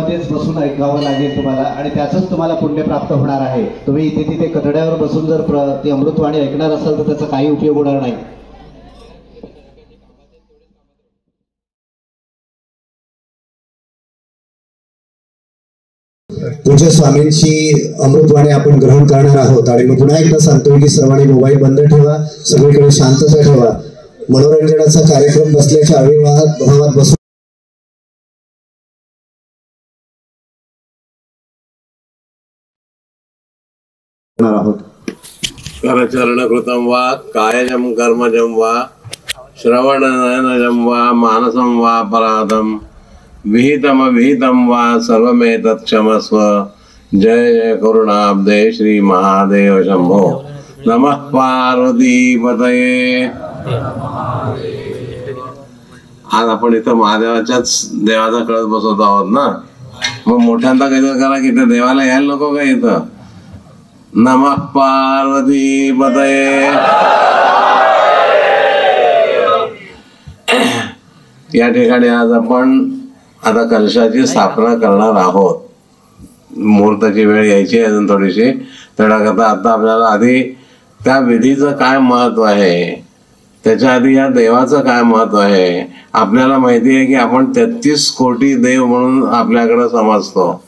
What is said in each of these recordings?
देवामध्येच बसून ऐकावं लागेल तुम्हाला आणि त्याचंच तुम्हाला पुण्य प्राप्त होणार आहे। तुम्ही इथे तिथे कठड्यावर बसून जर ती अमृतवाणी ऐकणार असाल तर त्याचा काही उपयोग होणार नाही। पूज्य स्वामींची अमृतवाणी आपण ग्रहण करणार आहोत आणि मग पुन्हा एकदा सांगतो की सर्वांनी मोबाईल बंद ठेवा, सगळीकडे शांतता ठेवा। मनोरंजनाचा कार्यक्रम बसल्याच्या आविर्भावात बसून आहोत। करचरणकृतं वा कायजं कर्मजं वा श्रवणनयनजं वा मानसं वा पराधं विहितमविहितं वा सर्वमेतत् क्षमस्व। जय जय करुणाब्दे श्री महादेव शंभो। नमः पार्वतीपतये। आज आपण इथं महादेवाच्याच देवाचा कळस बसवत आहोत ना, मग मोठ्यांदा काहीतरी करा की ते देवाला यायला नको का इथं। नमः पार्वतीपतये। या ठिकाणी आज आपण आता कलशाची स्थापना करणार आहोत। मुहूर्ताची वेळ यायची अजून थोडीशी, त्याकरता आता आपल्याला आधी त्या विधीचं काय महत्व आहे, त्याच्या आधी या देवाचं काय महत्व आहे। आपल्याला माहिती आहे की आपण 33 कोटी देव म्हणून आपल्याकडे समजतो।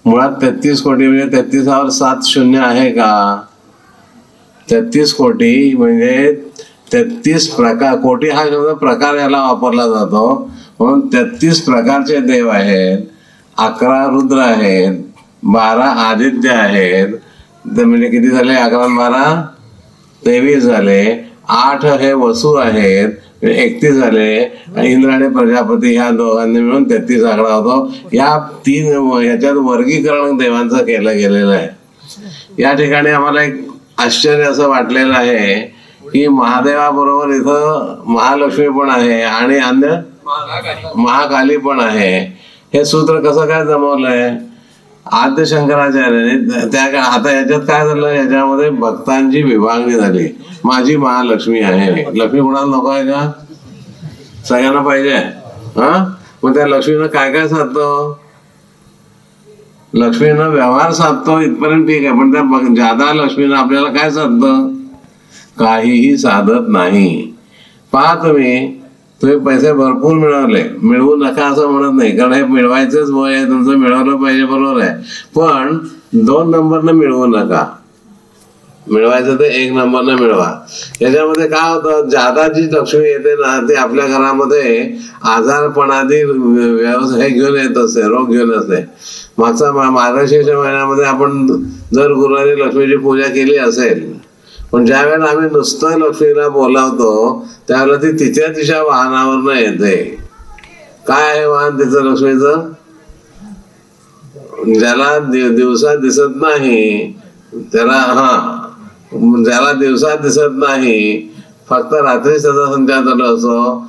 मुळात 33 कोटी म्हणजे 33वर 7 शून्य आहे का? 33 कोटी म्हणजे 33 प्रकार, कोटी हा शब्द प्रकार याला वापरला जातो, म्हणून 33 प्रकारचे देव आहेत, 11 रुद्र आहेत, 12 आदित्य आहेत, म्हणजे किती झाले? 11 आणि 12 23 झाले, 8 हे वसु आहेत, 31 झाले, आणि इंद्र आणि प्रजापती ह्या दोघांनी मिळून 33 आकडा होतो। या 3 याच्यात वर्गीकरण देवांचं केलं गेलेलं आहे। या ठिकाणी आम्हाला एक आश्चर्य असं वाटलेलं आहे की महादेवाबरोबर इथं महालक्ष्मी पण आहे आणि अन्य महाकाली पण आहे। हे सूत्र कसं काय जमवलंय? आद्य शंकराचार्याने त्या आता याच्यात काय झालं, याच्यामध्ये भक्तांची विभागणी झाली। माझी महालक्ष्मी आहे, लक्ष्मी कुणाला नको आहे का? सगळ्यांना पाहिजे। मग त्या लक्ष्मीनं काय काय साधतो? लक्ष्मीनं व्यवहार साधतो इथपर्यंत ठीक आहे, पण त्या जादा लक्ष्मीनं आपल्याला काय साधतं? काहीही साधत नाही। पहा तुम्ही पैसे भरपूर मिळवले, मिळवू नका असं म्हणत नाही, कारण हे मिळवायचंच वय आहे तुमचं, मिळवलं पाहिजे, बरोबर आहे, पण 2 नंबरनं मिळवू नका। मिळवायचं तर 1 नंबरनं मिळवा। याच्यामध्ये काय होतं, जादा जी लक्ष्मी येते ना ती आपल्या घरामध्ये आजारपणादी व्यवसाय घेऊन येत असते, रोग घेऊन असते। मागचा मार्गशीर्ष महिन्यामध्ये आपण जर गुरुवारी लक्ष्मीची पूजा केली असेल, पण ज्या वेळेला आम्ही नुसतं लक्ष्मीला बोलावतो त्यावेळेला ती तिच्या वाहनावर येते। काय आहे वाहन तिचं लक्ष्मीचं? ज्याला दिवसात दिसत नाही त्याला, ज्याला दिवसात दिसत नाही, फक्त रात्री त्याचा संचार चालू असतो,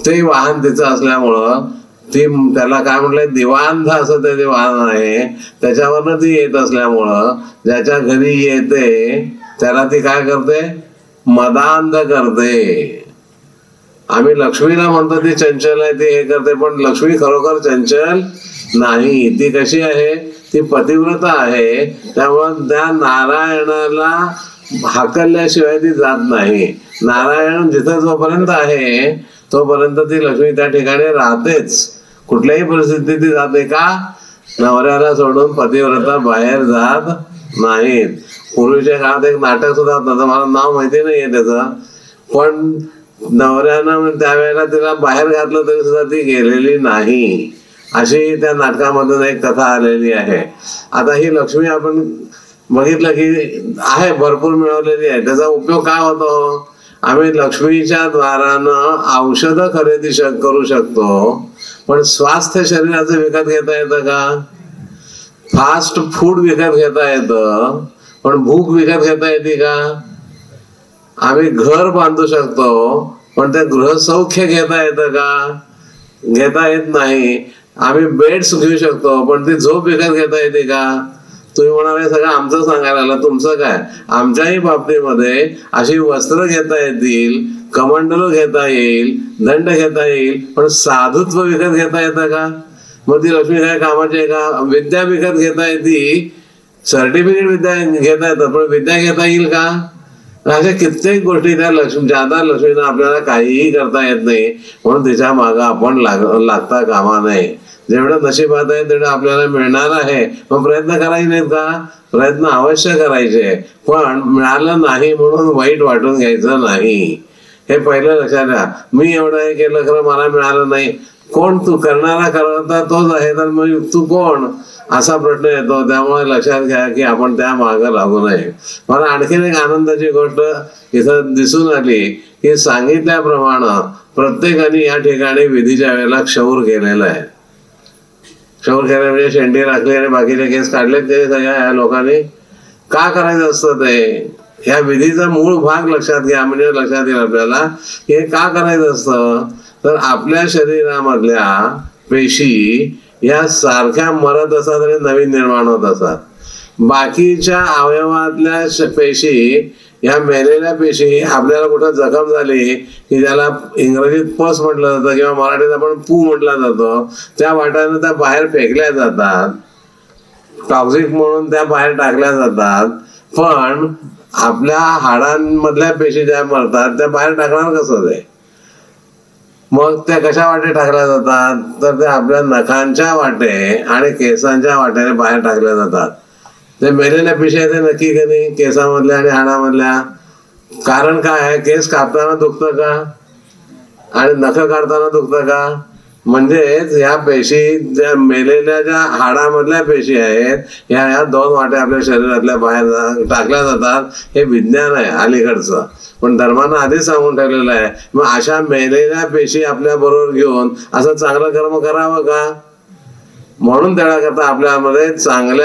ते वाहन तिचं असल्यामुळं ती त्याला काय म्हटलंय, दिवांध असं त्याचे वाहन आहे। त्याच्यावरनं ती येत असल्यामुळं ज्याच्या घरी येते त्याला ती काय करते? मदांध करते। आम्ही लक्ष्मीला म्हणतो ती चंचल आहे, ती हे करते, पण लक्ष्मी खरोखर चंचल नाही। ती कशी आहे? ती पतिव्रता आहे, त्यामुळे त्या नारायणाला हाकलल्याशिवाय ती जात नाही। नारायण जिथं जोपर्यंत आहे तोपर्यंत ती लक्ष्मी त्या ठिकाणी राहतेच, कुठल्याही परिस्थितीत ती जाते का? नवऱ्याला सोडून पतिव्रता बाहेर जात नाहीत। पूर्वीच्या काळात एक नाटक सुद्धा होतं, मला नाव माहिती नाहीये त्याचं, पण नवऱ्यानं त्यावेळेला तिला बाहेर घातलं तरी सुद्धा ती गेलेली नाही, अशी त्या नाटकामधून एक कथा आलेली आहे। आता ही लक्ष्मी आपण बघितलं की आहे, भरपूर मिळवलेली आहे। त्याचा उपयोग काय होतो? आम्ही लक्ष्मीच्या द्वारानं औषधं खरेदी करू शकतो, पण स्वास्थ्य शरीराचं विकत घेता येतं का? फास्ट फूड विकत घेता येतं, पण भूक विकत घेता येते का? आम्ही घर बांधू शकतो, पण ते गृहसौख्य घेता येतं का? घेता येत नाही। आम्ही बेड्स घेऊ शकतो, पण ती झोप विकत घेता येते का? तुम्ही म्हणाले सगळं आमचं सांगायला लागलं, तुमचं काय? आमच्याही बाबतीमध्ये अशी वस्त्र घेता येतील, कमंडलू घेता येईल, दंड घेता येईल, पण साधुत्व विकत घेता येतं का? मग ती लक्ष्मी काय कामाची आहे का? विद्या विकत घेता येते, सर्टिफिकेट विद्या घेता येतात, पण विद्या घेता येईल का? अशा कित्येक गोष्टी त्या ज्यादा लक्ष्मीनं आपल्याला काहीही करता येत नाही, म्हणून तिच्या मागं आपण लागता कामा नये. जेवढं नशिबात आहे तेवढं आपल्याला मिळणार आहे, मग प्रयत्न करायचे नाहीत का? प्रयत्न अवश्य करायचे, पण मिळालं नाही म्हणून वाईट वाटून घ्यायचं नाही. हे पहिलं लक्षात घ्या. मी एवढं हे केलं खरं मला मिळालं नाही, कोण? तू करणारा करता तोच आहे, तर मग तू कोण असा प्रश्न येतो. त्यामुळे लक्षात घ्या की आपण त्या मागं लागू नये. मला आणखीन एक आनंदाची गोष्ट इथं दिसून आली की सांगितल्याप्रमाणे प्रत्येकाने या ठिकाणी विधीच्या वेळेला क्षौर केलेलं आहे. क्षौर केलं म्हणजे शेंडी राखली आणि बाकीचे केस काढले. ते सगळ्या या लोकांनी का करायचं असतं ते? ह्या विधीचा मूळ भाग लक्षात घ्या, म्हणजे लक्षात येईल आपल्याला हे का करायचं असतं. तर आपल्या शरीरामधल्या पेशी या सारख्या मरत असतात आणि नवीन निर्माण होत असतात. बाकीच्या अवयवातल्या पेशी, या मेलेल्या पेशी, आपल्याला कुठं जखम झाली की ज्याला इंग्रजीत पस म्हटलं जातं किंवा मराठीत आपण पू म्हटला जातो, त्या वाटाने त्या बाहेर फेकल्या जातात, टॉक्सिक म्हणून त्या बाहेर टाकल्या जातात. पण आपल्या हाडांमधल्या पेशी ज्या मरतात त्या बाहेर टाकणार कसं ते? मग त्या कशा वाटे टाकल्या जातात? तर त्या आपल्या नखांच्या वाटे आणि केसांच्या वाट्याने बाहेर टाकल्या जातात. ते मेलेल्या पेशी आहे ते नक्की की नाही, केसामधल्या आणि हाडामधल्या. कारण काय आहे? केस कापताना दुखतं का आणि नख काढताना दुखतं का? म्हणजेच या पेशी, ज्या मेलेल्या ज्या हाडामधल्या पेशी आहेत, ह्या दोन वाट्या आपल्या शरीरातल्या बाहेर टाकल्या जातात. हे विज्ञान आहे अलीकडचं, पण धर्मानं आधीच सांगून ठेवलेलं आहे. मग अशा मेलेल्या पेशी आपल्या बरोबर घेऊन असं चांगलं कर्म करावं का? म्हणून त्याकरता आपल्यामध्ये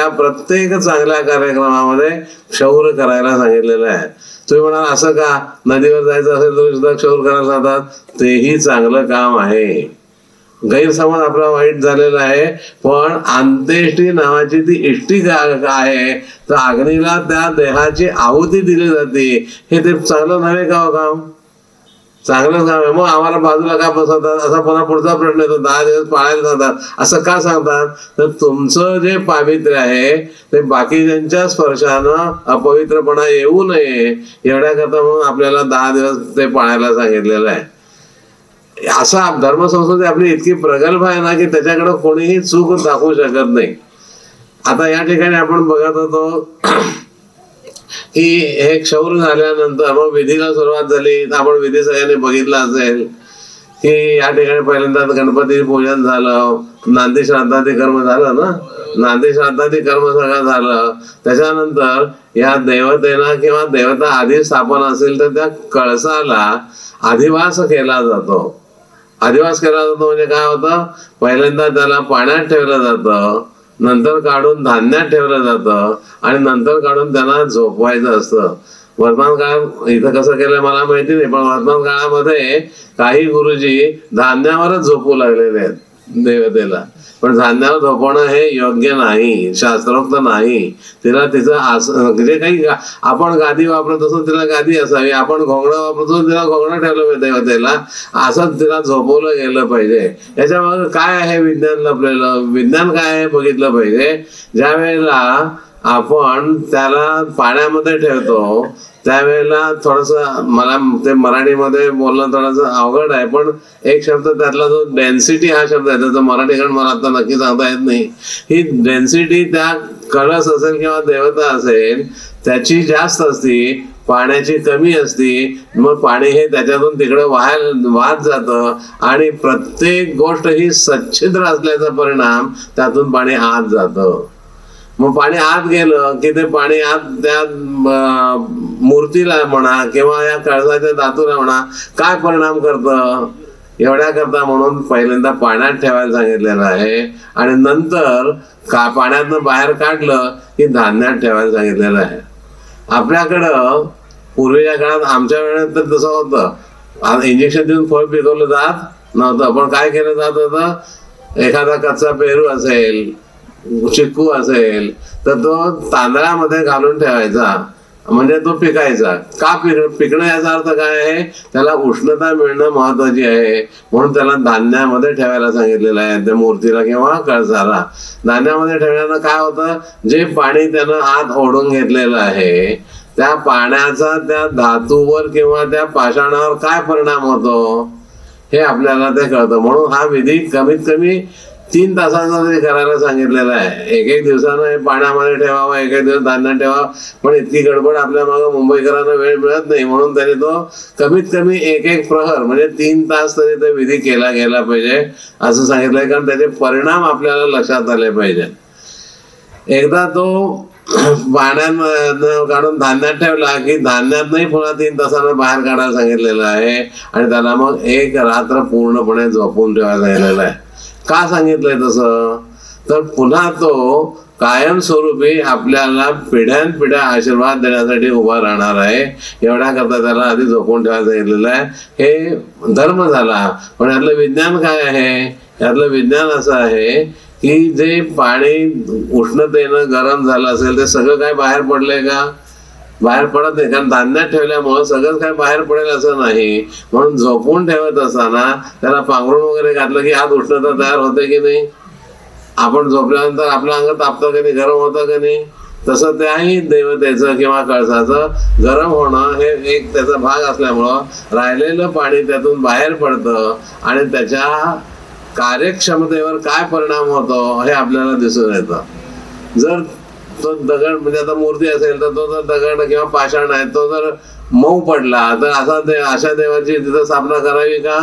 प्रत्येक चांगल्या कार्यक्रमामध्ये क्षौर करायला सांगितलेलं आहे. तुम्ही म्हणाल असं का? नदीवर जायचं असेल तरी सुद्धा क्षौर करायला सांगतात. तेही चांगलं काम आहे. गैरसमज आपला वाईट झालेला आहे, पण अंत्येष्टी नावाची ती इष्टी आहे, तर अग्नीला त्या देहाची आहुती दिली जाते. हे ते चांगलं नव्हे का हो काम? चांगलं काम आहे. मग आम्हाला बाजूला का बसवतात? असा पुन्हा पुढचा प्रश्न येतो. 10 दिवस पाळायला जातात असं का सांगतात? तर तुमचं जे पावित्र्य आहे ते बाकीच्यांच्या स्पर्शानं अपवित्रपणा येऊ नये एवढ्याकरता म्हणून आपल्याला 10 दिवस ते पाळायला सांगितलेलं आहे. असा धर्मसंस्कृती आपली इतकी प्रगल्भ आहे ना की त्याच्याकडे कोणीही चूक दाखवू शकत नाही. आता या ठिकाणी आपण बघत होतो की हे क्षौर झाल्यानंतर मग विधीला सुरुवात झाली. आपण विधी सगळ्यांनी बघितला असेल की या ठिकाणी पहिल्यांदा गणपती पूजन झालं, नांदी श्राद्धादी कर्म झालं ना, नांदी श्राद्धादी कर्म सगळं झालं. त्याच्यानंतर या देवतेला किंवा देवता आधी स्थापन असेल तर त्या कळसाला अधिवास केला जातो. अधिवास केला जातो म्हणजे काय होतं? पहिल्यांदा त्याला पाण्यात ठेवलं जातं, नंतर काढून धान्यात ठेवलं जातं आणि नंतर काढून त्यांना झोपवायचं असतं. वर्तमान काळात इथं कसं केलं मला माहिती नाही, पण वर्तमान काळामध्ये काही गुरुजी धान्यावरच झोपू लागलेले आहेत देवतेला. पण धान्यावर झोपवणं हे योग्य नाही, शास्त्रोक्त नाही. तिला तिचं जे काही आपण गादी वापरत असतो तिला गादी असावी, आपण घोंगडं वापरतो तिला घोंगडं ठेवलं देवतेला, असं तिला झोपवलं गेलं पाहिजे. याच्या मागे काय आहे विज्ञान लपलेलं? विज्ञान काय आहे बघितलं पाहिजे. ज्या वेळेला आपण त्याला पाण्यामध्ये ठेवतो त्यावेळेला थोडंसं, मला ते मराठीमध्ये बोलणं थोडंसं अवघड आहे, पण एक शब्द त्यातला जो डेन्सिटी हा शब्द आहे त्याचा मराठीकडे मला आता नक्की सांगता येत नाही. ही डेन्सिटी त्या कळस असेल किंवा देवता असेल त्याची जास्त असती, पाण्याची कमी असती. मग पाणी हे त्याच्यातून तिकडे वाहत जातं आणि प्रत्येक गोष्ट ही सच्छिद्र असल्याचा परिणाम त्यातून पाणी आत जातं. मग पाणी आत गेलं की ते पाणी आत त्या मूर्तीला म्हणा किंवा या कळसाच्या धातूला म्हणा काय परिणाम करतं? एवढ्या करता म्हणून पहिल्यांदा पाण्यात ठेवायला सांगितलेलं आहे आणि नंतर पाण्यातनं बाहेर काढलं की धान्यात ठेवायला सांगितलेलं आहे. आपल्याकडं पूर्वीच्या काळात, आमच्या वेळेत तर तसं होतं, इंजेक्शन देऊन फळ पिकवलं जात नव्हतं. पण काय केलं जात होतं? एखादा कच्चा पेरू असेल, चिक्कू असेल तर तो तांदळामध्ये घालून ठेवायचा म्हणजे तो पिकायचा. का पिकणं याचा अर्थ काय आहे, त्याला उष्णता मिळणं महत्वाची आहे, म्हणून त्याला धान्यामध्ये ठेवायला सांगितलेलं आहे. त्या मूर्तीला किंवा कळसाला धान्यामध्ये ठेवल्यानं काय होतं, जे पाणी त्यानं आत ओढून घेतलेलं आहे त्या पाण्याचा त्या धातूवर किंवा त्या पाषाणावर काय परिणाम होतो हे आपल्याला ते कळतं. म्हणून हा विधी कमीत कमी 3 तासांचा तरी करायला सांगितलेला आहे. एक दिवसानं हे पाण्यामध्ये ठेवावं, एक दिवस धान्यात ठेवावं, पण इतकी गडबड आपल्या मागं मुंबईकरांना वेळ मिळत नाही, म्हणून त्याने तो कमीत कमी एक प्रहर म्हणजे 3 तास तरी तो विधी केला गेला पाहिजे असं सांगितलंय, कारण त्याचे परिणाम आपल्याला लक्षात आले पाहिजे. एकदा तो पाण्यात काढून धान्यात ठेवला की धान्यातही पुन्हा 3 तासानं बाहेर काढायला सांगितलेलं आहे आणि त्याला मग 1 रात्र पूर्णपणे झोपून ठेवायला सांगितलेलं आहे. का सांगितलंय तसं, तर पुन्हा तो कायमस्वरूपी आपल्याला पिढ्यानपिढ्या आशीर्वाद देण्यासाठी उभा राहणार आहे, एवढ्या करता त्याला आधी झोपून ठेवायला सांगितलेलं आहे. हे धर्म झाला. पण यातलं विज्ञान काय आहे, यातलं विज्ञान असं आहे की जे पाणी उष्णतेनं गरम झालं असेल ते सगळं काय बाहेर पडलंय का, बाहेर पडत नाही, कारण धान्यात ठेवल्यामुळं सगळंच काय बाहेर पडेल असं नाही. म्हणून झोपून ठेवत असताना त्याला पांघरून वगैरे घातलं की आत उष्णता तयार होते की नाही, आपण झोपल्यानंतर आपल्या अंगात तापतं की नाही, गरम होतं की नाही, तसं त्याही देवतेचं किंवा कळसाचं गरम होणं हे एक त्याचा भाग असल्यामुळं राहिलेलं पाणी त्यातून बाहेर पडतं आणि त्याच्या कार्यक्षमतेवर काय परिणाम होतो हे आपल्याला दिसून येतं. जर तो दगड म्हणजे आता मूर्ती असेल तर तो जर दगड किंवा पाषाण आहे तो जर मऊ पडला तर अशा देवाची तिथं स्थापना करावी का,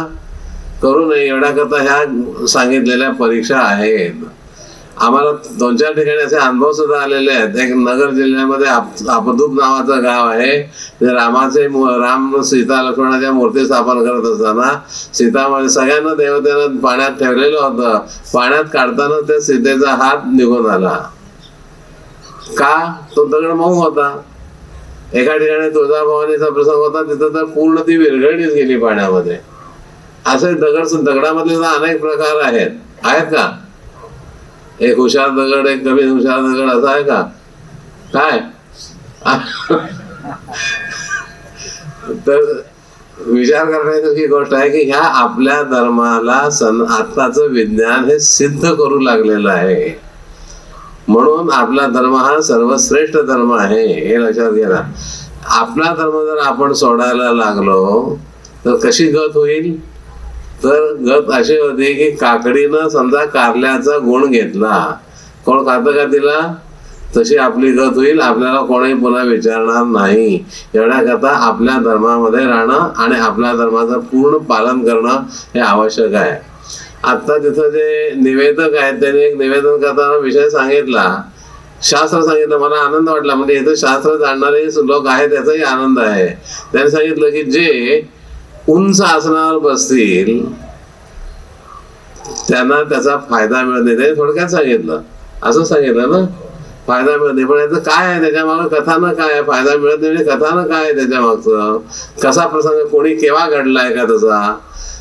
करू नये. एवढ्या करता ह्या सांगितलेल्या परीक्षा आहेत. आम्हाला 2-4 ठिकाणी असे अनुभव सुद्धा आलेले आहेत. एक नगर जिल्ह्यामध्ये आपदूप नावाचं गाव आहे. ते राम सीता लक्ष्मणाच्या मूर्ती स्थापन करत असताना सीतामध्ये सगळ्यांना देवतेनं पाण्यात ठेवलेलं होतं. पाण्यात काढताना त्या सीतेचा हात निघून आला. का, तो दगड मऊ होता. एका ठिकाणी तुळजाभवानीचा प्रसंग होता, तिथं तर पूर्ण ती विरघळलीच गेली पाण्यामध्ये. असे दगडामधले अनेक प्रकार आहेत का, एक हुशार दगड, एक कमी हुशार दगड असा आहे का काय तर विचार करण्याची गोष्ट आहे की ह्या आपल्या धर्माला आत्ताचं विज्ञान हे सिद्ध करू लागलेलं आहे. म्हणून आपला धर्म हा सर्वश्रेष्ठ धर्म आहे हे लक्षात घ्या. आपला धर्म जर आपण सोडायला लागलो तर कशी गत होईल, तर गत अशी होती की काकडीनं समजा कारल्याचा गुण घेतला, कोण खातं का तिला, तशी आपली गत होईल. आपल्याला कोणी पुन्हा विचारणार नाही. एवढ्या करता आपल्या धर्मामध्ये राहणं आणि आपल्या धर्माचं पूर्ण पालन करणं हे आवश्यक आहे. आता तिथं जे निवेदक आहेत त्यांनी एक निवेदन करताना विषय सांगितला, शास्त्र सांगितलं. मला आनंद वाटला, म्हणजे इथं शास्त्र जाणणारे लोक आहेत त्याचाही आनंद आहे. त्यांनी सांगितलं की जे उंच आसनावर बसतील त्यांना त्याचा फायदा मिळत नाही. त्यांनी थोडक्यात सांगितलं, असं सांगितलं ना, फायदा मिळत नाही. पण याचं काय आहे त्याच्या मागं, कथानं काय आहे, फायदा मिळत नाही म्हणजे कथानं काय आहे त्याच्या मागचं, कसा प्रसंग कोणी केव्हा घडलाय का तसा.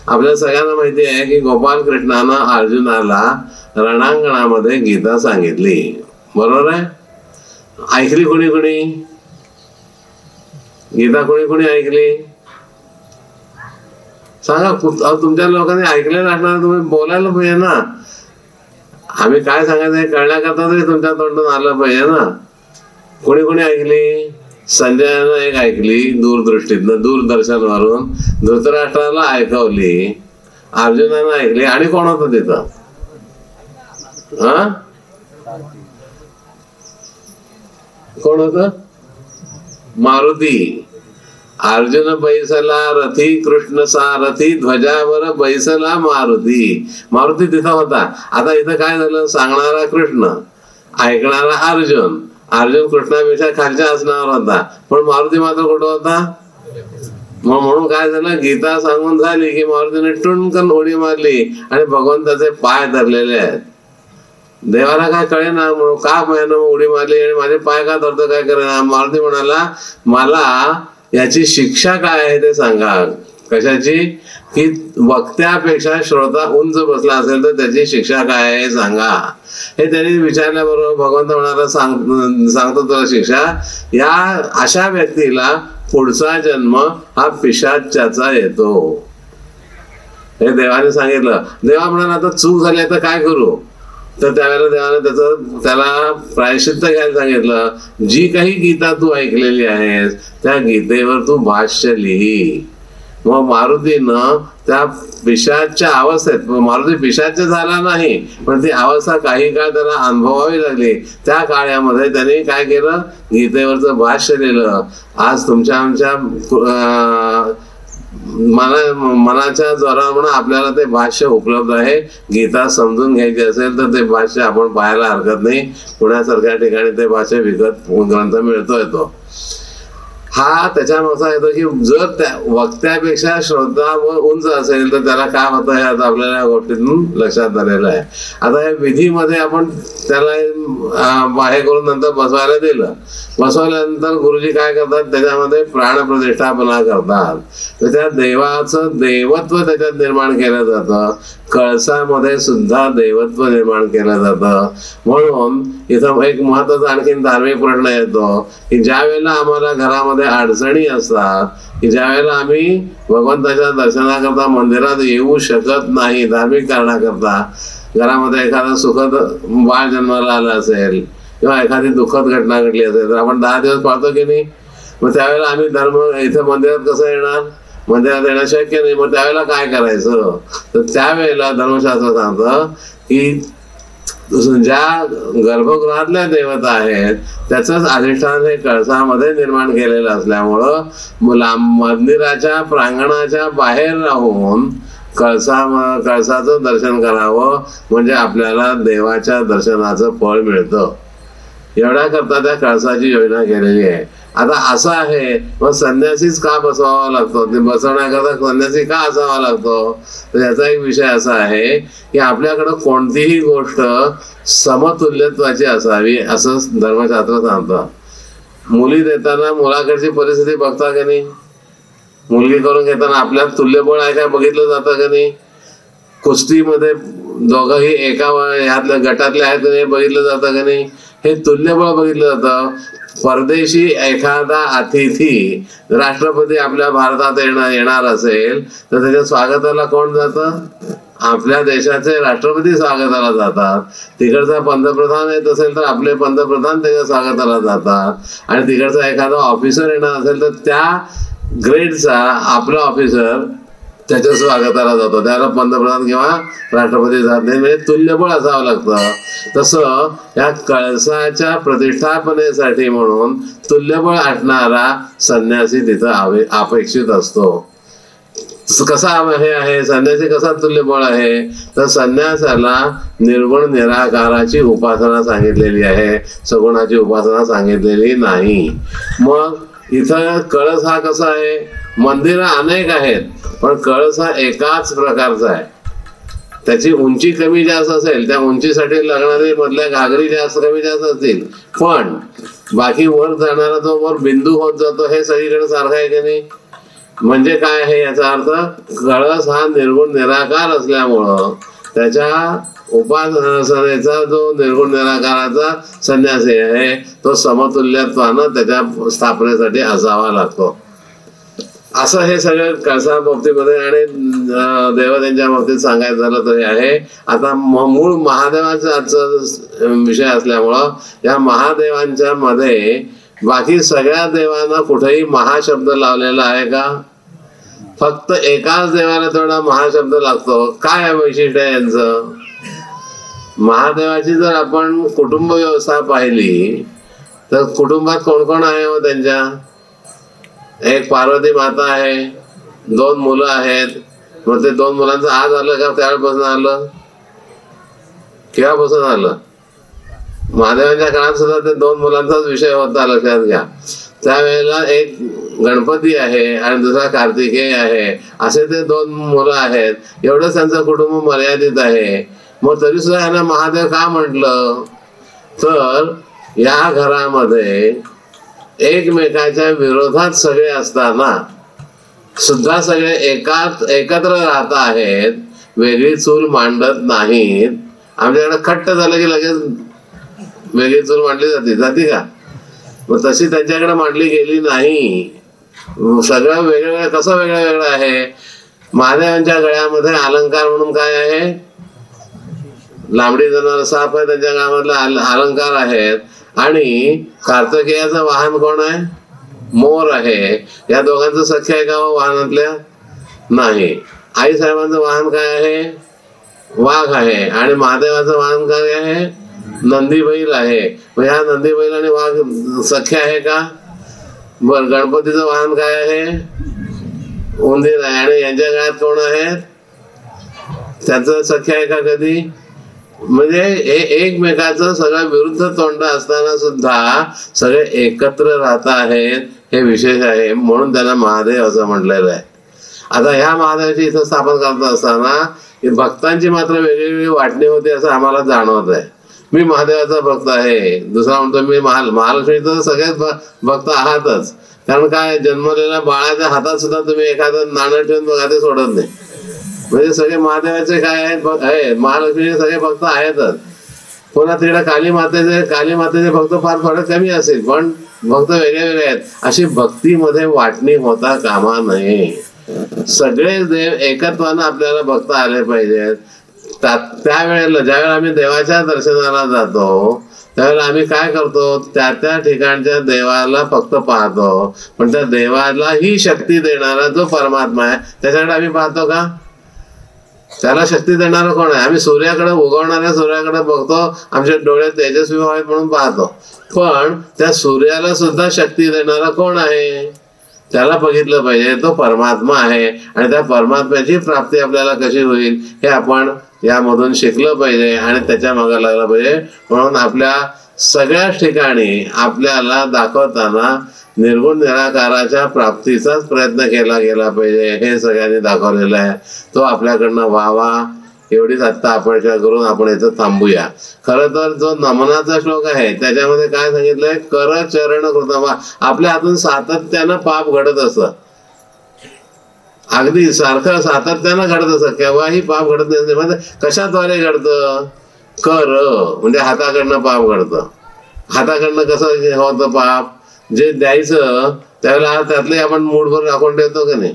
आपल्या सगळ्यांना माहिती आहे की गोपाल कृष्णानं अर्जुनाला रणांगणामध्ये गीता सांगितली, बरोबर आहे. ऐकली कोणी कोणी गीता, कोणी कोणी ऐकली सांगा. तुमच्या लोकांनी ऐकलेलं असणार, तुम्ही बोलायला पाहिजे ना. आम्ही काय सांगायचं हे कळण्याकरता तरी तुमच्या तोंडून आलं पाहिजे ना. कोणी कोणी ऐकली, संजयानं एक ऐकली दूरदृष्टीतनं, दूरदर्शनवरून, धृतराष्ट्राला ऐकवली, अर्जुनानं ऐकली, आणि कोण होतं तिथं, कोण होतं, मारुती. अर्जुन बैसला रथी कृष्ण सारथी, ध्वजावर बैसला मारुती. मारुती तिथं होता. आता इथं काय झालं, सांगणारा कृष्ण, ऐकणारा अर्जुन. अर्जुन कृष्णापेक्षा खालच्या आसनावर होता, पण मारुती मात्र कुठं होता. म्हणून काय झालं, गीता सांगून झाली की मारुतीने टुणकन उडी मारली आणि भगवंताचे पाय धरलेले आहेत. देवाला काय कळेना, म्हणून का पायानं उडी मारली आणि माझे पाय का धरतो, काय करेना. मारुती म्हणाला, मला याची शिक्षा काय आहे ते सांगा. कशाची? की वक्त्यापेक्षा श्रोता उंच बसला असेल तर त्याची शिक्षा काय आहे सांगा. हे त्यांनी विचारल्याबरोबर भगवंत म्हणाला सांगतो तुला शिक्षा. या अशा व्यक्तीला पुढचा जन्म हा पिशाच्याचा येतो. हे देवाने सांगितलं. देवा म्हणाला आता चूक झाली तर काय करू? तर त्यावेळेला देवाने त्याला प्रायश्चित्त घ्यायला सांगितलं. जी काही गीता तू ऐकलेली आहेस त्या गीतेवर तू भाष्य लिही. मग मारुतीनं त्या पिशाच्या अवस्थेत, मारुती पिशाच झाला नाही पण ती अवस्था काही काळ त्याला अनुभवावी लागली. त्या काळामध्ये त्यांनी काय केलं? गीतेवरचं भाष्य लिहिलं. आज तुमच्या आमच्या मनाच्या जोरावर आपल्याला ते भाष्य उपलब्ध आहे. गीता समजून घ्यायची असेल तर ते भाष्य आपण पाहायला हरकत नाही. पुण्यासारख्या ठिकाणी ते भाष्य विकत ग्रंथ मिळतोय. तो हा त्याच्यामध्ये येतो की जर त्या वक्त्यापेक्षा श्रोता उंच असेल तर त्याला काय होतं हे आता आपल्याला या गोष्टीतून लक्षात आलेलं आहे. आता या विधीमध्ये आपण त्याला बाहेर करून नंतर बसवायला दिलं. बसवल्यानंतर गुरुजी काय करतात? त्याच्यामध्ये प्राणप्रतिष्ठापना करतात. तर त्या देवाचं देवत्व त्याच्यात निर्माण केलं जातं. कळसामध्ये सुद्धा देवत्व निर्माण केलं जातं. म्हणून इथं एक महत्वाचा आणखीन धार्मिक प्रश्न येतो की ज्या वेळेला आम्हाला घरामध्ये अडचणी असतात, की ज्या वेळेला आम्ही भगवंताच्या दर्शनाकरता मंदिरात येऊ शकत नाही धार्मिक कारणाकरता, घरामध्ये एखादं सुखद बाळ जन्माला आलं असेल किंवा एखादी दुःखद घटना घडली असेल तर आपण 10 दिवस पाळतो की नाही. मग त्यावेळेला आम्ही धर्म इथं मंदिरात कसं येणार? मंदिरात येणं शक्य नाही. मग त्यावेळेला काय करायचं? तर त्यावेळेला धर्मशास्त्र सांगतं की ज्या गर्भगृहातल्या देवता आहेत त्याचंच अधिष्ठान हे कळसामध्ये निर्माण केलेलं असल्यामुळं मंदिराच्या प्रांगणाच्या बाहेर राहून कळसाचं दर्शन करावं म्हणजे आपल्याला देवाच्या दर्शनाचं फळ मिळतं. एवढ्या करता त्या कळसाची योजना केलेली आहे. आता असं आहे मग संन्यासीच का बसवावा लागतो? ते बसवण्याकरता संन्यासी का असावा लागतो? तर याचा एक विषय असा आहे की आपल्याकडं कोणतीही गोष्ट समतुल्यत्वाची असावी असं धर्मशास्त्र सांगतं. मुली देताना मुलाकडची परिस्थिती बघता का नाही? मुलगी करून घेताना आपल्यात तुल्यबळ आहे काय बघितलं जातं का नाही? कुस्तीमध्ये दोघंही एका ह्यातल्या गटातले आहेत का नाही बघितलं जातं का नाही? हे तुल्यबळ बघितलं जातं. परदेशी एखादा अतिथी राष्ट्रपती आपल्या भारतात येणार असेल तर त्याच्या स्वागताला कोण जातं? आपल्या देशाचे राष्ट्रपती स्वागताला जातात. तिकडचा पंतप्रधान येत असेल तर आपले पंतप्रधान त्याच्या स्वागताला जातात. आणि तिकडचा एखादा ऑफिसर येणार असेल तर त्या ग्रेडचा आपला ऑफिसर त्याच्या स्वागताला जातो. त्याला पंतप्रधान किंवा राष्ट्रपती जात नाही. म्हणजे तुल्यबळ असावं लागतं. तसं या कळसाच्या प्रतिष्ठापनेसाठी म्हणून तुल्यबळ असणारा संन्यासी तिथं अपेक्षित असतो. कसा हे आहे संन्यासी? कसा तुल्यबळ आहे? तर संन्यासाला निर्गुण निराकाराची उपासना सांगितलेली आहे, सगुणाची उपासना सांगितलेली नाही. मग इथं कळस हा कसा आहे? मंदिरं अनेक आहेत पण कळस हा एकाच प्रकारचा आहे. त्याची उंची कमी जास्त असेल, त्या उंचीसाठी लागणारी मधल्या घागरी जास्त कमी जास्त असतील, पण बाकी वर जाणारा जो वर बिंदू होत जातो हे सगळीकडे सारखा आहे की नाही? म्हणजे काय आहे याचा अर्थ? कळस हा निर्गुण निराकार असल्यामुळं त्याच्या उपासनेचा जो निर्गुण निराकाराचा संन्यासी आहे तो समतुल्यत्वानं त्याच्या स्थापनेसाठी असावा लागतो. असं हे सगळं कळसा बाबतीमध्ये आणि देवतांच्या बाबतीत सांगायचं झालं तर हे आहे. आता मूळ महादेवाचा आजचा विषय असल्यामुळं या महादेवांच्या मध्ये बाकी सगळ्या देवांना कुठेही महाशब्द लावलेला आहे का? फक्त एकाच देवाला तेवढा महाशब्द लागतो. काय वैशिष्ट्य आहे यांचं? महादेवाची जर आपण कुटुंब व्यवस्था पाहिली तर कुटुंबात कोण कोण आहे हो त्यांच्या? एक पार्वती माता आहे, 2 मुलं आहेत. मग ते 2 मुलांचं आज आलं का त्यावेळेपासून आलं? केव्हापासून आलं? महादेवांच्या काळात सुद्धा ते 2 मुलांचाच विषय होता, लक्षात घ्या. त्यावेळेला एक गणपती आहे आणि दुसरा कार्तिकेय आहे, असे ते 2 मुलं आहेत. एवढंच त्यांचं कुटुंब मर्यादित आहे. मग तरी सुद्धा ह्यांना महादेव का म्हटलं? तर या घरामध्ये एकमेकाच्या विरोधात सगळे असताना सुद्धा सगळे एकत्र राहत आहेत, वेगळी चूल मांडत नाहीत. आमच्याकडे खट्ट झालं की लगेच वेगळी चूल मांडली जाते का? मग तशी त्यांच्याकडे मांडली गेली नाही. सगळं वेगळं. कसं वेगळं वेगळं आहे? महादेवांच्या गळ्यामध्ये अलंकार म्हणून काय आहे? लांबडी जनावर साप आहे, त्यांच्या गळ्यामधले अलंकार आहेत. आणि कार्तिकेयाचं वाहन कोण आहे? मोर आहे. या दोघांचं सख्य आहे का वाहनातल्या? नाही. आई साहेबांचं वाहन काय आहे? वाघ आहे. आणि महादेवाचं वाहन काय आहे? नंदी बैल आहे. मग ह्या नंदी बैल आणि वाघ सख्य आहे का? बर. गणपतीचं वाहन काय आहे? उंदीर आहे. आणि यांच्या गळ्यात कोण आहेत? त्याचं सख्य आहे का कधी? म्हणजे हे एकमेकाचं सगळं विरुद्ध तोंड असताना सुद्धा सगळे एकत्र राहत आहेत, हे विशेष आहे. म्हणून त्याला महादेव असं म्हटलेलं आहे. आता ह्या महादेवाची इथं स्थापन करत असताना भक्तांची मात्र वेगवेगळी वाटणी होती असं आम्हाला जाणवत आहे. मी महादेवाचा भक्त आहे, दुसरा म्हणतो मी महालक्ष्मीचा सगळेच भक्त आहातच. कारण काय, जन्मलेल्या बाळाच्या हातात सुद्धा तुम्ही एखादं नाणं ठेवून बघा, ते सोडत नाही. म्हणजे सगळे महादेवाचे काय आहेत, महालक्ष्मीचे सगळे भक्त आहेतच. पुन्हा तिकडे काली मातेचे भक्त फार थोडे कमी असेल, पण भक्त वेगळे वेगळे आहेत. अशी भक्तीमध्ये वाटणी होता कामा नये. सगळे देव एकत्वानं आपल्याला भक्त आले पाहिजेत. त्यावेळेला ज्यावेळेला आम्ही देवाच्या दर्शनाला जातो त्यावेळेला आम्ही काय करतो? त्या ठिकाणच्या देवाला फक्त पाहतो, पण त्या देवाला ही शक्ती देणारा जो परमात्मा आहे त्याच्याकडे आम्ही पाहतो का? त्याला शक्ती देणारा कोण आहे? आम्ही सूर्याकडे, उगवणाऱ्या सूर्याकडे बघतो, आमच्या डोळे तेजस्वी व्हावेत म्हणून पाहतो. पण त्या सूर्याला सुद्धा शक्ती देणारा कोण आहे? त्याला बघितलं पाहिजे, तो परमात्मा आहे. आणि त्या परमात्म्याची प्राप्ती आपल्याला कशी होईल हे आपण यामधून शिकलं पाहिजे आणि त्याच्या मागे लागलं पाहिजे. म्हणून आपल्या सगळ्याच ठिकाणी आपल्याला दाखवताना निर्गुण निराकाराच्या प्राप्तीचाच प्रयत्न केला गेला पाहिजे, हे सगळ्यांनी दाखवलेलं आहे. तो आपल्याकडनं व्हावा एवढीच आत्ता अपेक्षा करून आपण इथं थांबूया. खरं तर जो नमनाचा श्लोक आहे त्याच्यामध्ये काय सांगितलंय? कर चरण कृतमा. आपल्या हातून सातत्यानं पाप घडत असतं, अगदी सारखं सातत्यानं घडत असतं, केव्हाही पाप घडत नाही. म्हणजे कशाद्वारे घडतं? कर म्हणजे हाताकडनं पाप घडतं. हाताकडनं कसं होतं पाप? जे द्यायचं त्यावेळेला त्यातले आपण मूठभर राखून ठेवतो का नाही,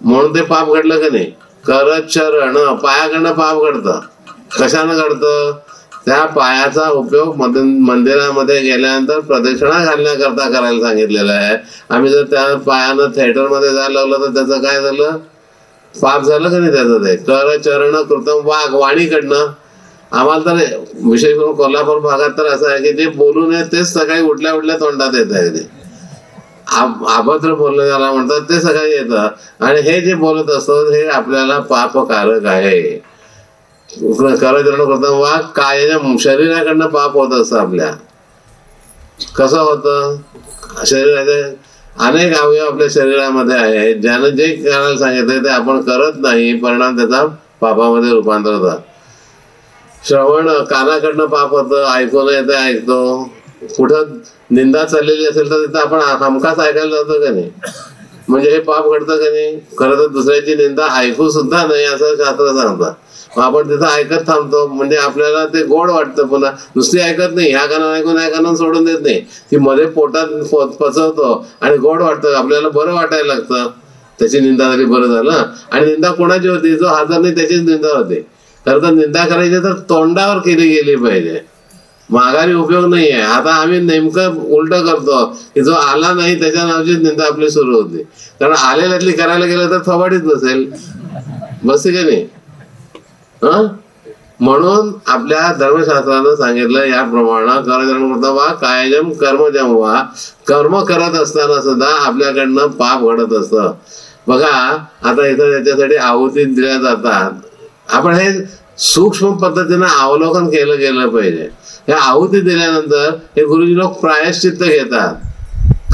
म्हणून ते पाप घडलं का नाही. करत चरण, पायाकडनं पाप घडतं. कशानं घडतं? त्या पायाचा उपयोग मंदिरामध्ये गेल्यानंतर प्रदक्षिणा घालण्याकरता करायला सांगितलेलं आहे. आम्ही जर त्या पायानं थिएटरमध्ये जायला लागलो तर त्याचं काय झालं? पाप झालं का नाही त्याचं? ते कर चरण कृतम वाघ, वाणीकडनं. आम्हाला तर विशेष करून कोल्हापूर भागात तर असं आहे की जे बोलू नये तेच सकाळी उठल्या तोंडात येत आहे. ते अभद्र बोलणं ज्याला म्हणतात ते सगळं येतं. आणि हे जे बोलत असतो हे आपल्याला पापकारक आहे. करचरण कृतम वाघ, कायाच्या शरीराकडनं पाप होत असतं आपल्या. कसं होतं? शरीराचे अनेक अवयव आपल्या शरीरामध्ये आहेत, ज्यानं जे करायला सांगितलं ते आपण करत नाही, परिणाम त्याचा पापामध्ये रूपांतर होतं. श्रवण, कानाकडनं पाप होतं, ऐकून येते ऐकतो. कुठं निंदा चाललेली असेल तर तिथं आपण हमखास ऐकायला जातो का नाही? म्हणजे हे पाप घडतं का नाही? खरं तर दुसऱ्याची निंदा ऐकू सुद्धा नाही असं शास्त्र सांगतं. मग आपण तिथं ऐकत थांबतो, म्हणजे आपल्याला ते गोड वाटतं. पुन्हा नुसती ऐकत नाही, ह्या कानानं ऐकून ह्या कानानं सोडून देत नाही, ती मध्ये पोटात पचवतो आणि गोड वाटतं, आपल्याला बरं वाटायला लागतं. त्याची निंदा झाली, बरं झालं. आणि निंदा कोणाची होती? जो हजर नाही त्याचीच निंदा होते. खरं तर निंदा करायची तर तोंडावर केली गेली पाहिजे, माघारी उपयोग नाही आहे. आता आम्ही नेमकं उलट करतो की जो आला नाही त्याच्या नावाचीच निंदा आपली सुरू होते. कारण आलेल्यातली करायला गेलं तर थोबाडीच बसेल, बसते का नाही? म्हणून आपल्या धर्मशास्त्रानं सांगितलं याप्रमाणे करचरण कृतम वा कायजम कर्मजम वा. कर्म करत असताना सुद्धा आपल्याकडनं पाप घडत असतं. बघा आता इथं त्याच्यासाठी आहुती दिल्या जातात. आपण हे सूक्ष्म पद्धतीनं अवलोकन केलं गेलं पाहिजे. या आहुती दिल्यानंतर हे गुरुजी लोक प्रायश्चित्त घेतात.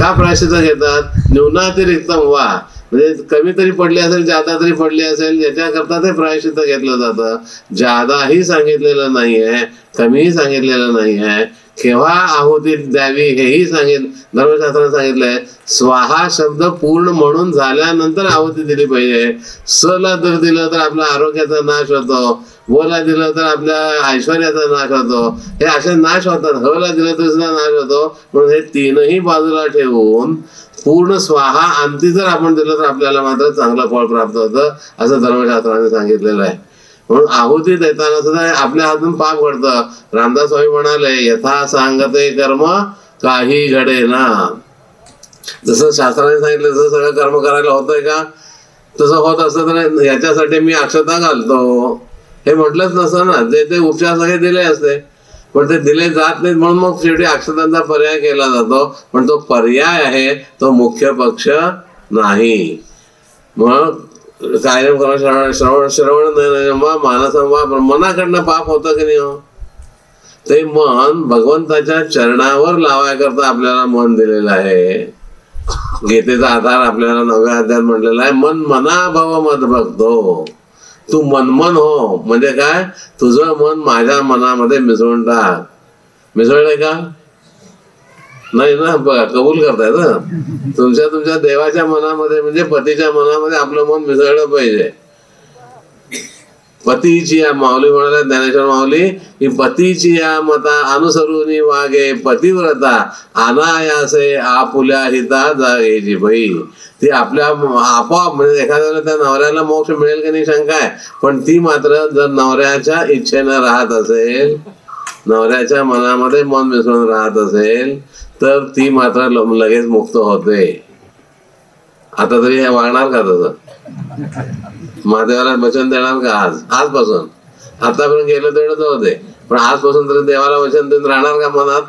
का प्रायश्चित्त घेतात? न्यूनातिरिक्त वा, म्हणजे कमी तरी पडली असेल, जादा तरी पडली असेल, याच्याकरता ते प्रायश्चित्त घेतलं जातं. जादाही सांगितलेलं नाही आहे, कमीही सांगितलेलं नाही आहे. केव्हा आहुती द्यावी हेही धर्मशास्त्राने सांगितलंय. स्वाहा शब्द पूर्ण म्हणून झाल्यानंतर आहुती दिली पाहिजे. सला जर दिलं तर आपल्या आरोग्याचा नाश होतो, वला दिलं तर आपल्या ऐश्वर्याचा नाश होतो, हे असे नाश होतात. हला दिलं तर सुद्धा नाश होतो. म्हणून हे तीनही बाजूला ठेवून पूर्ण स्वाहा अंती जर आपण दिलं तर आपल्याला मात्र चांगलं फळ प्राप्त होतं असं धर्मशास्त्राने सांगितलेलं आहे. म्हणून आहुती देताना सुद्धा आपल्या हातून पाप घडतं. रामदास स्वामी म्हणाले, यथा सांगते कर्म काही घडे ना. जसं शास्त्राने सांगितलं तसं सगळं कर्म करायला होतंय का? तसं होत असतं तर याच्यासाठी मी अक्षता घालतो हे म्हटलंच नसतं ना. ते उपचार सगळे दिले असते, पण ते दिले जात नाहीत. म्हणून मग शेवटी अक्षतांचा पर्याय केला जातो. पण तो पर्याय आहे, तो मुख्य पक्ष नाही. मग कायम करा श्रवण मानसंवा. मनाकडनं पाप होतं की नाही हो? ते मन भगवंताच्या चरणावर लावायकरता आपल्याला मन दिलेलं आहे. गीतेचा आधार आपल्याला 9व्या अध्यायात म्हटलेला आहे, मन मना भव मद भक्तो. तू मनमन हो. म्हणजे काय? तुझं मन माझ्या मनामध्ये मिसळून टाक. मिसळलंय का? नाही ना. बघा, कबूल करताय ना. तुमच्या देवाच्या मनामध्ये म्हणजे पतीच्या मनामध्ये आपलं मन मिसळलं पाहिजे. पतीची या माऊली म्हणाल्या, ज्ञानेश्वर माऊली, की पतीची या मता अनुसरून वागे पतिव्रता अनायासे आपुल्या हिता जागेची बाई. ती आपल्या आपोआप म्हणजे एखाद्याला त्या नवऱ्याला मोक्ष मिळेल की नाही शंका आहे. पण ती मात्र जर नवऱ्याच्या इच्छेनं राहत असेल, नवऱ्याच्या मनामध्ये मन मिसळून राहत असेल तर ती मात्र लगेच मुक्त होते. आता तरी हे वागणार का तसं? महादेवाला वचन देणार का आजपासून? आतापर्यंत गेलं तेवढं जाऊ दे, पण आजपासून तरी देवाला वचन देऊन राहणार का मनात?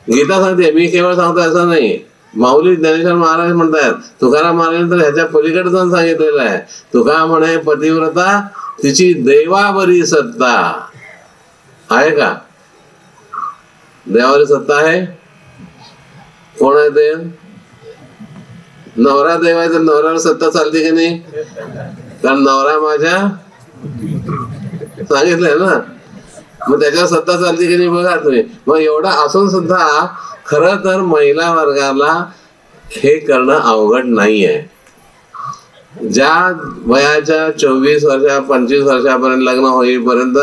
गीता सांगते, मी केवळ सांगतो असं नाही. माऊली ज्ञानेश्वर महाराज म्हणतात, तुकाराम महाराज तर ह्याच्या पलीकडे जाऊन सांगितलेलं आहे. तुका म्हणे पतिव्रता तिची देवावरी सत्ता आहे का? देवावरी सत्ता आहे. कोण आहे देव? नवरा देव आहे. तर नवऱ्यावर सत्ता चालते की नाही? कारण नवरा माझ्या सांगितलंय ना, मग त्याच्यावर सत्ता चालते की नाही बघा तुम्ही. मग एवढं असून सुद्धा खरं तर महिला वर्गाला हे करणं अवघड नाही आहे. ज्या वयाच्या 24 वर्षा 25 वर्षापर्यंत लग्न होईपर्यंत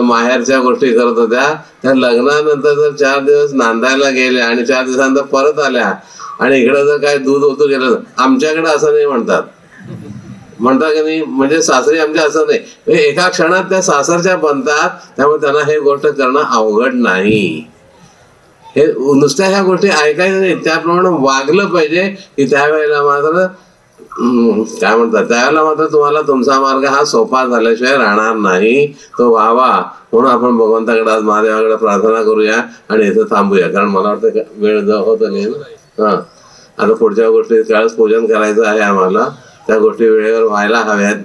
माहेरच्या गोष्टी करत होत्या, त्या लग्नानंतर जर 4 दिवस नांदायला गेल्या आणि 4 दिवसानंतर परत आल्या आणि इकडं जर काय दूध होतं गेलं, आमच्याकडे असं नाही म्हणतात की नाही. म्हणजे सासरी आमच्या असं नाही, एका क्षणात त्या सासरच्या बनतात. त्यामुळे त्यांना हे गोष्ट करणं अवघड नाही. हे नुसत्या ह्या गोष्टी ऐकायच्या नाही, त्याप्रमाणे वागलं पाहिजे. की त्यावेळेला मात्र काय म्हणतात, त्यावेळेला मात्र तुम्हाला तुमचा मार्ग हा सोपा झाल्याशिवाय राहणार नाही, तो व्हावा. म्हणून आपण भगवंताकडे आज महादेवाकडे प्रार्थना करूया आणि इथं थांबूया. कारण मला वाटतं वेळ होत नाही ना. हा, आता पुढच्या गोष्टी काळच पूजन करायचं आहे आम्हाला, त्या गोष्टी वेळेवर व्हायला हव्यात.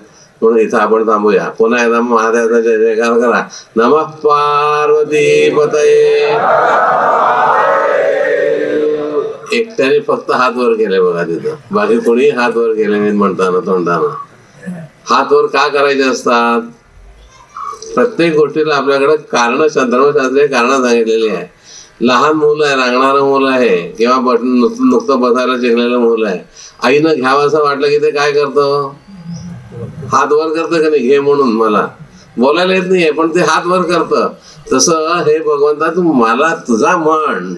म्हणून इथं आपण थांबूया. पुन्हा एकदा महादेवाचा जय जयकार करा. नमः पार्वती पतये. एकट्याने फक्त हात वर केले बघा तिथं, बाकी कोणी हात वर केले नाहीत म्हणताना तोंडाना. हात वर का करायचे असतात? प्रत्येक गोष्टीला आपल्याकडे कारण, धर्मशास्त्रीय कारण सांगितलेली आहे. लहान मुलं आहे, रांगणारं मुलं आहे किंवा नुकतं बसायला शिकलेलं मुलं आहे, आईनं घ्यावं असं वाटलं की ते काय करतं? हात वर करतं का नाही? घे म्हणून. मला बोलायला येत नाहीये पण ते हात वर करतं. तसं हे भगवंता तू मला तुझा म्हण,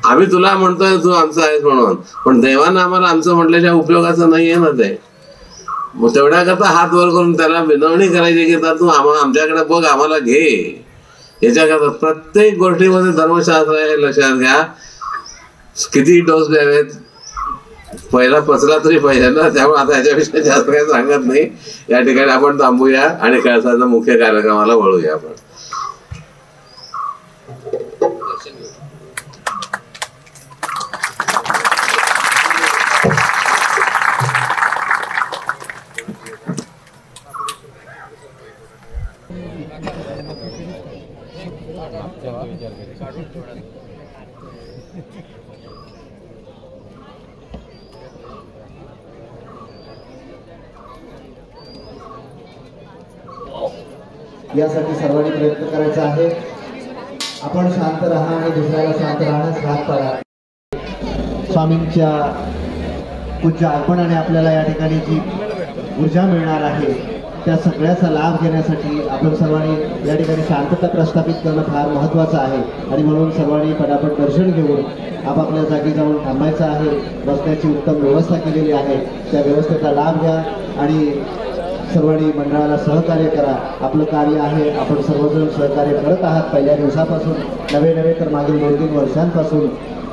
आम्ही तुला म्हणतोय तू आमचा आहेस म्हणून, पण देवानं आम्हाला आमचं म्हटल्याच्या उपयोगाचं नाहीये ना ते. मग तेवढ्या करता हात वर करून त्याला विनवणी करायची की तू आमच्याकडे बघ, आम्हाला घे. याच्याकरता प्रत्येक गोष्टीमध्ये धर्मशास्त्र आहे, लक्षात घ्या. किती डोस द्यावेत, पहिला पचला तरी पाहिजे ना. त्यामुळे आता याच्याविषयी जास्त काही सांगत नाही. या ठिकाणी आपण थांबूया आणि कळसाच्या मुख्य कार्यक्रमाला वळूया आपण. यासाठी सर्वांनी प्रयत्न करायचा आहे. आपण शांत राहा आणि दुसऱ्याला शांत राहण्यास भाग पाडा. स्वामींच्या पूज्य अर्पणाने आपल्याला या ठिकाणी जी ऊर्जा मिळणार आहे त्या सगळ्याचा लाभ घेण्यासाठी आपण सर्वांनी या ठिकाणी शांतता प्रस्थापित करणं फार महत्त्वाचं आहे. आणि म्हणून सर्वांनी पटापट दर्शन घेऊन आपापल्या जागी जाऊन थांबायचं आहे. बसण्याची उत्तम व्यवस्था केलेली आहे, त्या व्यवस्थेचा लाभ घ्या आणि सर्वांनी मंडळाला सहकार्य करा. आपलं कार्य आहे, आपण सर्वजण सहकार्य करत आहात पहिल्या दिवसापासून, नवे तर मागील 2-3 वर्षांपासून.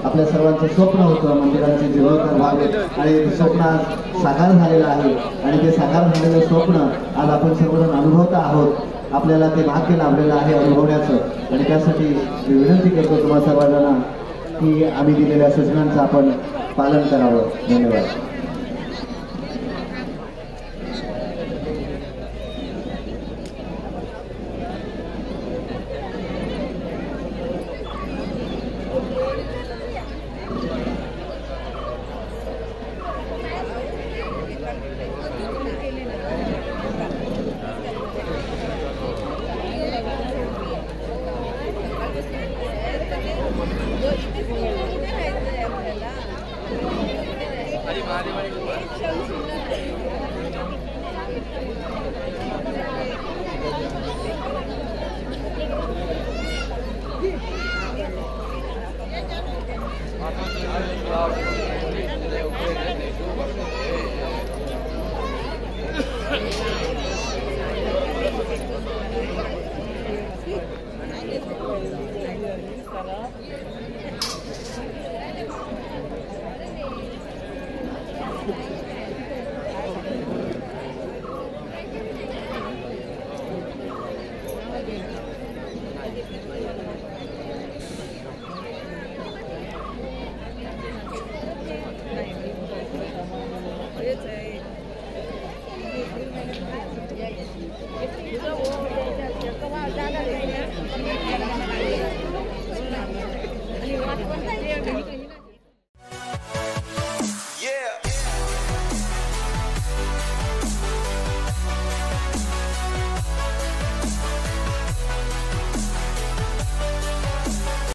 आपल्या सर्वांचं स्वप्न होतं मंदिरांचे जीर्णोद्धार व्हावे आणि ते स्वप्न आज साकार झालेलं आहे. आणि ते साकार झालेलं स्वप्न आज आपण सर्वजण अनुभवत आहोत. आपल्याला ते भाग्य लाभलेलं आहे अनुभवण्याचं. आणि त्यासाठी मी विनंती करतो तुम्हा सर्वांना की आम्ही दिलेल्या सूचनांचं आपण पालन करावं. धन्यवाद. Thank you.